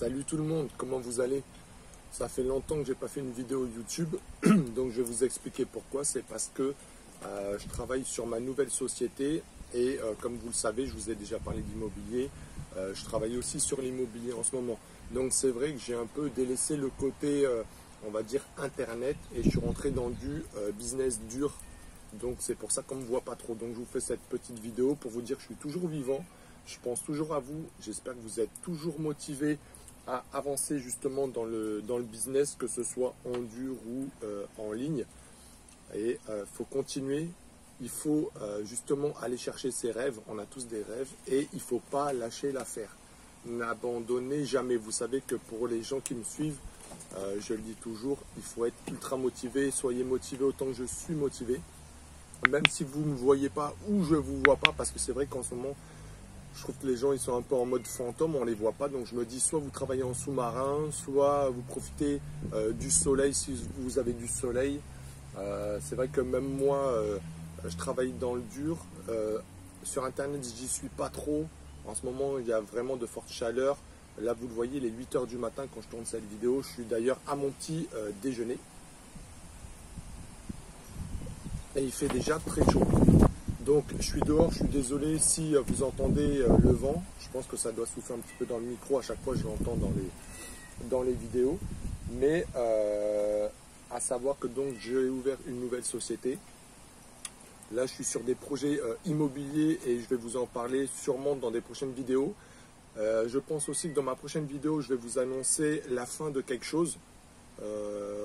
Salut tout le monde, comment vous allez? Ça fait longtemps que j'ai pas fait une vidéo YouTube, donc je vais vous expliquer pourquoi. C'est parce que je travaille sur ma nouvelle société et comme vous le savez, je vous ai déjà parlé d'immobilier. Je travaille aussi sur l'immobilier en ce moment. Donc c'est vrai que j'ai un peu délaissé le côté, on va dire, internet et je suis rentré dans du business dur. Donc c'est pour ça qu'on ne me voit pas trop. Donc je vous fais cette petite vidéo pour vous dire que je suis toujours vivant. Je pense toujours à vous. J'espère que vous êtes toujours motivés à avancer justement dans le business, que ce soit en dur ou en ligne. Et faut continuer. Il faut justement aller chercher ses rêves. On a tous des rêves et il ne faut pas lâcher l'affaire. N'abandonnez jamais. Vous savez que pour les gens qui me suivent, je le dis toujours, il faut être ultra motivé. Soyez motivé autant que je suis motivé. Même si vous ne me voyez pas ou je ne vous vois pas, parce que c'est vrai qu'en ce moment, je trouve que les gens ils sont un peu en mode fantôme, on ne les voit pas. Donc je me dis, soit vous travaillez en sous-marin, soit vous profitez du soleil si vous avez du soleil. C'est vrai que même moi, je travaille dans le dur. Sur Internet, j'y suis pas trop. En ce moment, il y a vraiment de fortes chaleurs. Là, vous le voyez, il est 8 h du matin quand je tourne cette vidéo. Je suis d'ailleurs à mon petit déjeuner. Et il fait déjà très chaud. Donc je suis dehors, je suis désolé si vous entendez le vent. Je pense que ça doit souffler un petit peu dans le micro, à chaque fois je l'entends dans les vidéos. Mais à savoir que donc j'ai ouvert une nouvelle société. Là je suis sur des projets immobiliers et je vais vous en parler sûrement dans des prochaines vidéos. Je pense aussi que dans ma prochaine vidéo je vais vous annoncer la fin de quelque chose.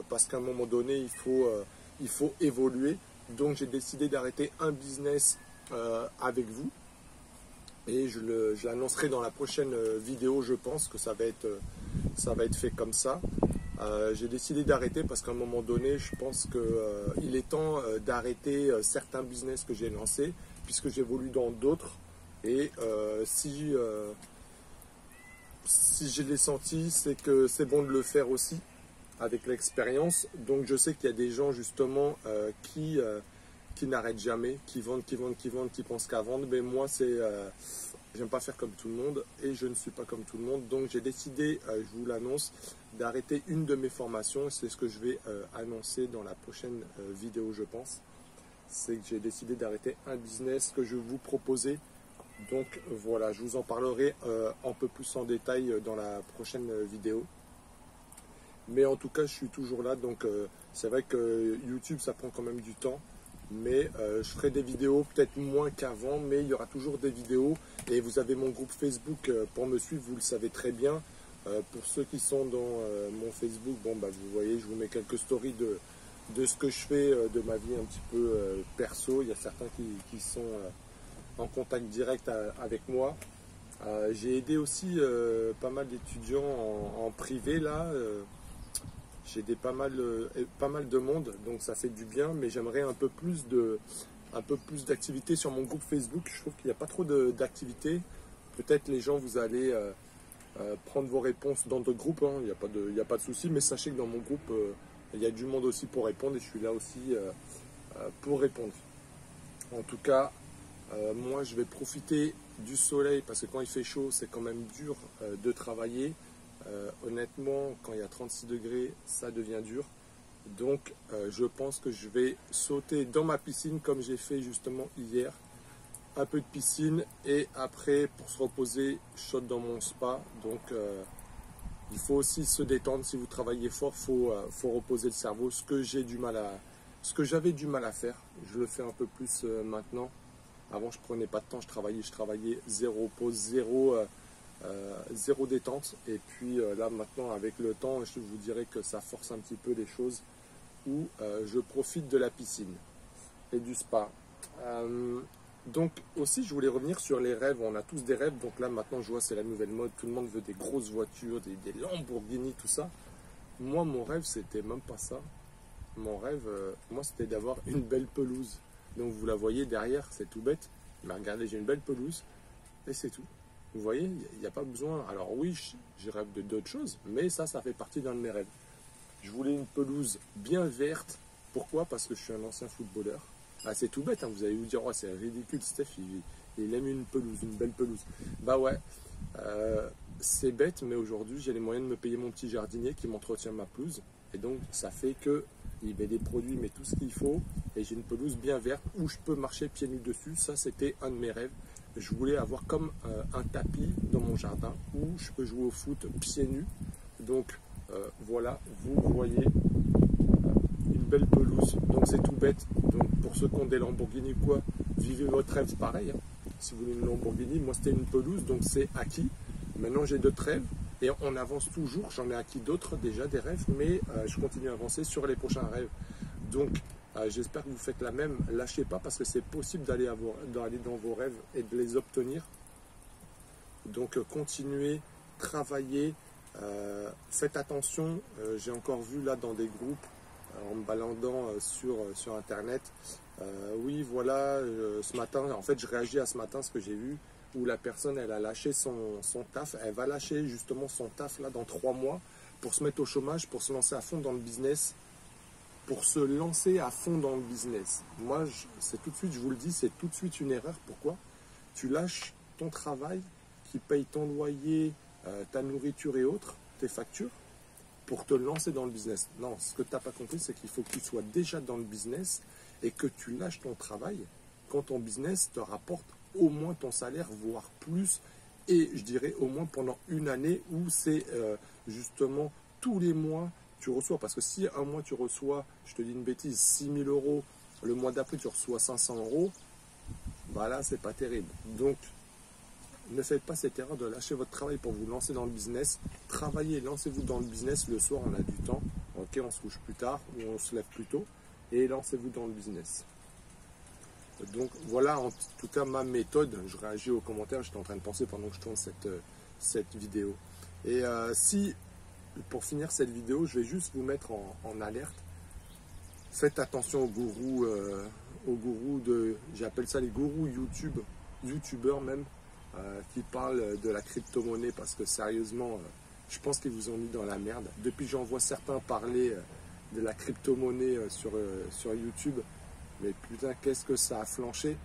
Parce qu'à un moment donné il faut évoluer. Donc j'ai décidé d'arrêter un business avec vous et je l'annoncerai dans la prochaine vidéo. Je pense que ça va être fait comme ça. J'ai décidé d'arrêter parce qu'à un moment donné je pense qu'il est temps d'arrêter certains business que j'ai lancés puisque j'évolue dans d'autres et si je l'ai senti, c'est que c'est bon de le faire aussi avec l'expérience. Donc je sais qu'il y a des gens justement qui n'arrêtent jamais, qui vendent, qui pensent qu'à vendre. Mais moi, j'aime pas faire comme tout le monde et je ne suis pas comme tout le monde. Donc j'ai décidé, je vous l'annonce, d'arrêter une de mes formations. C'est ce que je vais annoncer dans la prochaine vidéo, je pense. C'est que j'ai décidé d'arrêter un business que je vous proposais. Donc voilà, je vous en parlerai un peu plus en détail dans la prochaine vidéo. Mais en tout cas, je suis toujours là. Donc c'est vrai que YouTube, ça prend quand même du temps. Mais je ferai des vidéos, peut-être moins qu'avant, mais il y aura toujours des vidéos. Et vous avez mon groupe Facebook pour me suivre, vous le savez très bien. Pour ceux qui sont dans mon Facebook, bon, bah, vous voyez, je vous mets quelques stories de ce que je fais, de ma vie un petit peu perso. Il y a certains qui sont en contact direct avec moi. J'ai aidé aussi pas mal d'étudiants en privé là. J'ai pas mal de monde, donc ça fait du bien, mais j'aimerais un peu plus d'activité sur mon groupe Facebook. Je trouve qu'il n'y a pas trop d'activité. Peut-être les gens, vous allez prendre vos réponses dans d'autres groupes, hein. Il n'y a pas de souci, mais sachez que dans mon groupe, il y a du monde aussi pour répondre et je suis là aussi pour répondre. En tout cas, moi je vais profiter du soleil parce que quand il fait chaud, c'est quand même dur de travailler. Honnêtement, quand il y a 36 degrés, ça devient dur. Donc, je pense que je vais sauter dans ma piscine comme j'ai fait justement hier. Un peu de piscine et après, pour se reposer, je saute dans mon spa. Donc, il faut aussi se détendre. Si vous travaillez fort, faut reposer le cerveau. Ce que j'avais du mal à faire, je le fais un peu plus maintenant. Avant, je prenais pas de temps, je travaillais zéro pause, zéro détente. Et puis là maintenant avec le temps, je vous dirais que ça force un petit peu les choses où je profite de la piscine et du spa. Donc aussi je voulais revenir sur les rêves. On a tous des rêves, donc là maintenant je vois c'est la nouvelle mode, tout le monde veut des grosses voitures, des Lamborghini, tout ça. Moi mon rêve c'était même pas ça. Mon rêve, moi c'était d'avoir une belle pelouse. Donc vous la voyez derrière, c'est tout bête, mais regardez, j'ai une belle pelouse et c'est tout. Vous voyez, il n'y a pas besoin. Alors oui, je rêve d'autres choses, mais ça fait partie d'un de mes rêves. Je voulais une pelouse bien verte. Pourquoi? Parce que je suis un ancien footballeur. Ah, c'est tout bête, hein. Vous allez vous dire, oh, c'est ridicule, Steph, il aime une pelouse, une belle pelouse. Bah ouais, c'est bête, mais aujourd'hui, j'ai les moyens de me payer mon petit jardinier qui m'entretient ma pelouse. Et donc, ça fait que il met des produits, mais tout ce qu'il faut. Et j'ai une pelouse bien verte où je peux marcher pieds nus dessus. Ça, c'était un de mes rêves. Je voulais avoir comme un tapis dans mon jardin où je peux jouer au foot pieds nus. Donc, voilà, vous voyez une belle pelouse. Donc, c'est tout bête. Donc, pour ceux qui ont des Lamborghini ou quoi, vivez votre rêve, c'est pareil. Hein. Si vous voulez une Lamborghini, moi, c'était une pelouse, donc c'est acquis. Maintenant, j'ai d'autres rêves. Et on avance toujours, j'en ai acquis d'autres déjà, des rêves, mais je continue à avancer sur les prochains rêves. Donc j'espère que vous faites la même, lâchez pas parce que c'est possible d'aller dans vos rêves et de les obtenir. Donc continuez, travaillez, faites attention, j'ai encore vu là dans des groupes, en me baladant sur internet, oui voilà, ce matin, en fait je réagis à ce matin, ce que j'ai vu, où la personne elle a lâché son taf, elle va lâcher justement son taf là dans 3 mois pour se mettre au chômage, pour se lancer à fond dans le business, Moi, c'est tout de suite, je vous le dis, c'est tout de suite une erreur. Pourquoi? Tu lâches ton travail qui paye ton loyer, ta nourriture et autres, tes factures, pour te lancer dans le business. Non, ce que tu n'as pas compris, c'est qu'il faut que tu sois déjà dans le business et que tu lâches ton travail quand ton business te rapporte au moins ton salaire, voire plus, et je dirais au moins pendant une année où c'est justement tous les mois tu reçois. Parce que si un mois tu reçois, je te dis une bêtise, 6 000 €, le mois d'après tu reçois 500 €, bah là c'est pas terrible. Donc ne faites pas cette erreur de lâcher votre travail pour vous lancer dans le business. Travaillez, lancez-vous dans le business. Le soir on a du temps, ok, on se couche plus tard ou on se lève plus tôt, et lancez-vous dans le business. Donc voilà en tout cas ma méthode. Je réagis aux commentaires, j'étais en train de penser pendant que je tourne cette vidéo. Et si, pour finir cette vidéo, je vais juste vous mettre en alerte. Faites attention aux gourous j'appelle ça les gourous youtubeurs même, qui parlent de la crypto-monnaie, parce que sérieusement, je pense qu'ils vous ont mis dans la merde. Depuis que j'en vois certains parler de la crypto-monnaie sur YouTube, mais putain, qu'est-ce que ça a flanché.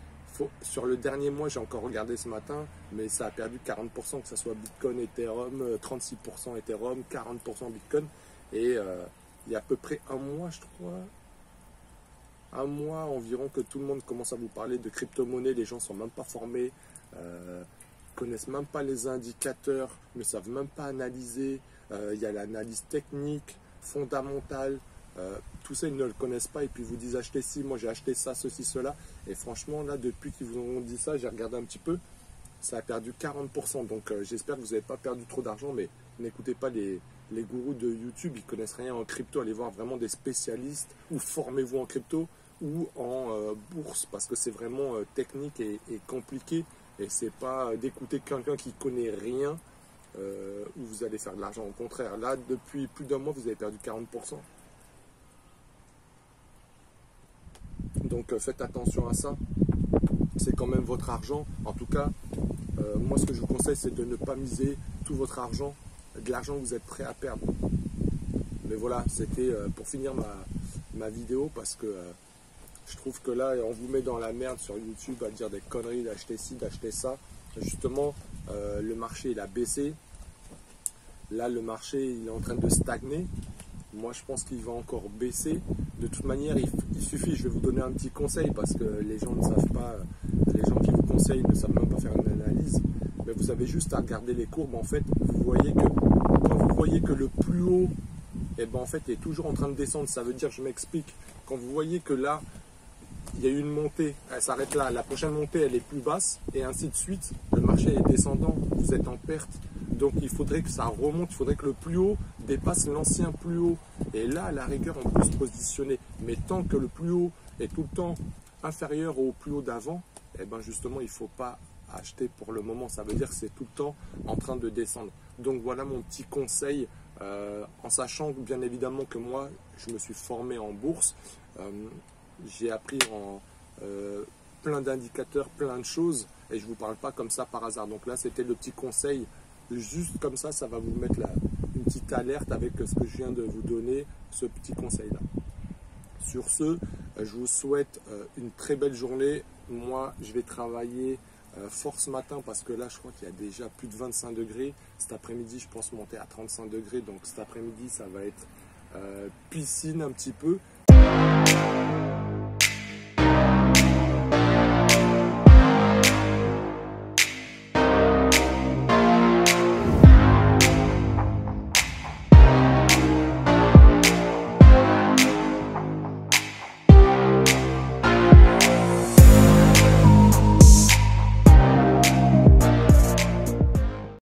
Sur le dernier mois, j'ai encore regardé ce matin, mais ça a perdu 40%, que ce soit Bitcoin, Ethereum, 36% Ethereum, 40% Bitcoin. Et il y a à peu près un mois, je crois, un mois environ, que tout le monde commence à vous parler de crypto-monnaie. Les gens ne sont même pas formés, connaissent même pas les indicateurs, ne savent même pas analyser. Il y a l'analyse technique, fondamentale. Tout ça, ils ne le connaissent pas et puis ils vous disent achetez ci, moi j'ai acheté ça, ceci, cela. Et franchement, là, depuis qu'ils vous ont dit ça, j'ai regardé un petit peu, ça a perdu 40%. Donc j'espère que vous n'avez pas perdu trop d'argent, mais n'écoutez pas les gourous de YouTube, ils ne connaissent rien en crypto. Allez voir vraiment des spécialistes ou formez-vous en crypto ou en bourse, parce que c'est vraiment technique et compliqué. Et c'est pas d'écouter quelqu'un qui connaît rien où vous allez faire de l'argent. Au contraire, là, depuis plus d'un mois, vous avez perdu 40%. Donc faites attention à ça, c'est quand même votre argent. En tout cas, moi ce que je vous conseille, c'est de ne pas miser tout votre argent, de l'argent que vous êtes prêt à perdre. Mais voilà, c'était pour finir ma vidéo, parce que je trouve que là, on vous met dans la merde sur YouTube à dire des conneries, d'acheter ci, d'acheter ça. Justement, le marché il a baissé. Là, le marché il est en train de stagner. Moi, je pense qu'il va encore baisser. De toute manière, il suffit, je vais vous donner un petit conseil, parce que les gens ne savent pas, les gens qui vous conseillent ne savent même pas faire une analyse. Mais vous avez juste à regarder les courbes. En fait, vous voyez que quand vous voyez que le plus haut, eh ben, en fait, est toujours en train de descendre. Ça veut dire, je m'explique, quand vous voyez que là, il y a eu une montée, elle s'arrête là, la prochaine montée, elle est plus basse, et ainsi de suite, le marché est descendant, vous êtes en perte. Donc il faudrait que ça remonte, il faudrait que le plus haut dépasse l'ancien plus haut. Et là, à la rigueur, on peut se positionner. Mais tant que le plus haut est tout le temps inférieur au plus haut d'avant, eh ben justement, il ne faut pas acheter pour le moment. Ça veut dire que c'est tout le temps en train de descendre. Donc voilà mon petit conseil, en sachant bien évidemment que moi, je me suis formé en bourse. J'ai appris plein d'indicateurs, plein de choses. Et je ne vous parle pas comme ça par hasard. Donc là, c'était le petit conseil. Juste comme ça, ça va vous mettre une petite alerte avec ce que je viens de vous donner, ce petit conseil-là. Sur ce, je vous souhaite une très belle journée. Moi, je vais travailler Fort ce matin parce que là je crois qu'il y a déjà plus de 25 degrés. Cet après-midi je pense monter à 35 degrés. Donc cet après-midi ça va être piscine un petit peu.